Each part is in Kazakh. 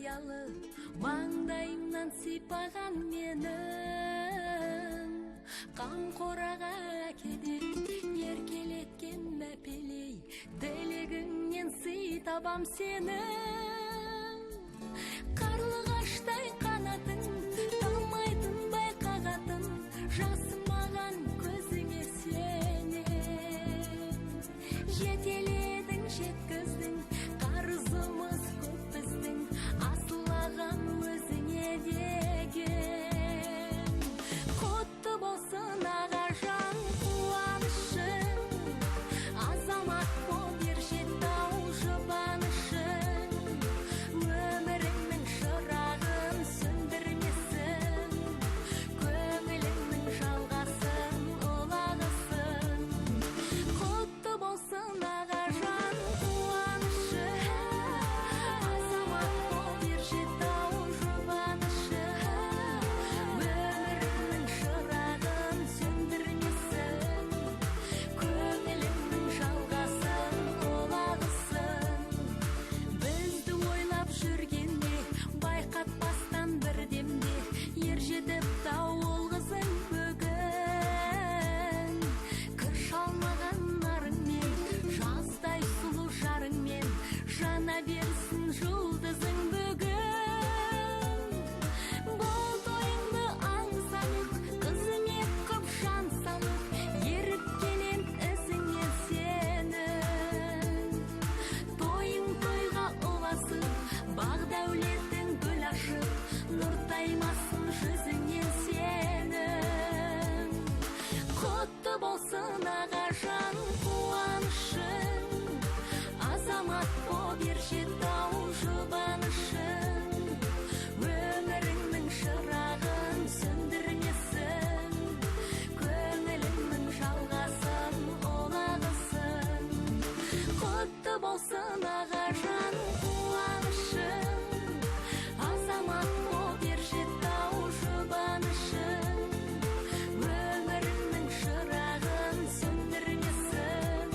аялы маңдайымнан сипаған менің, қамқораға кедей еркелеткен мәпелей тілегіңнен сый табам сенің. Қарлығаштай қанатын талмайтын байқағатын, жасымаған көзіңе сенен жетеледің, жеткіздің, қарызымыз көп біздің, асылаған өзіңе деген. Құтты болсын аға жан қуанышың, азамат боп ер жетау жұбанышың, өміріңнің шырағын сөндірмесін, көңіліңнің жалғасын ұлағысын. Құтты болсын аға жан қуанышың, азамат боп ер жетау жұбанышың, өміріңнің шырағын сөндірмесін, көңіліңнің жалғасын ұлағысын. Бізді ойлап жүргенде байқатпастан бірдемде ер жетіп тауыл қызың бүгін. Кір шалмаған нарыңмен, жаздай сұлу жарыңмен жана берсін жұлдызың бүгін. Бұл тойыңды аңсанып, қызыңе қып жан салып, еріп келем ізіңнен сенің. Тойың тойға ұласып, бақ дәулеттің гүл ашып, нұр таймасын жүзіңнен сенің. Құтты болсын аға жан қуанышың, азамат боп ер жетау жұбанышың, өміріңнің шырағын сөндірмесін, көңіліңнің жалғасын ұлағысын. Құтты болсын аға жан қуанышың, азамат боп ер жетау жұбанышың, өміріңнің шырағын сөндірмесін,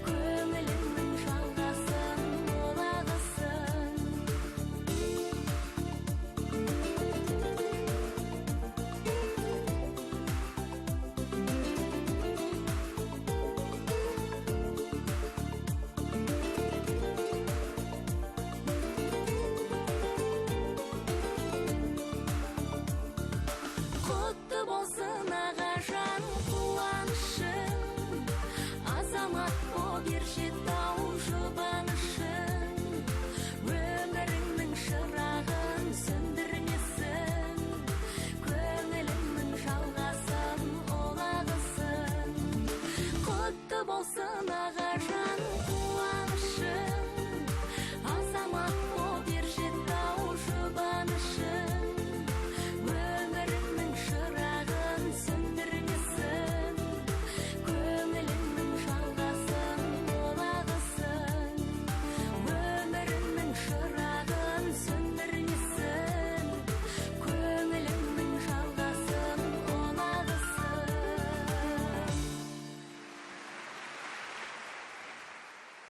көңіліңнің жалғасын ұлағысын. Құтты болсын аға жан қуанышың, азамат боп ер жетау жұбанышың, өміріңнің шырағын сөндірмесін, көңіліңнің жалғасын ұлағысын. Құтты болсын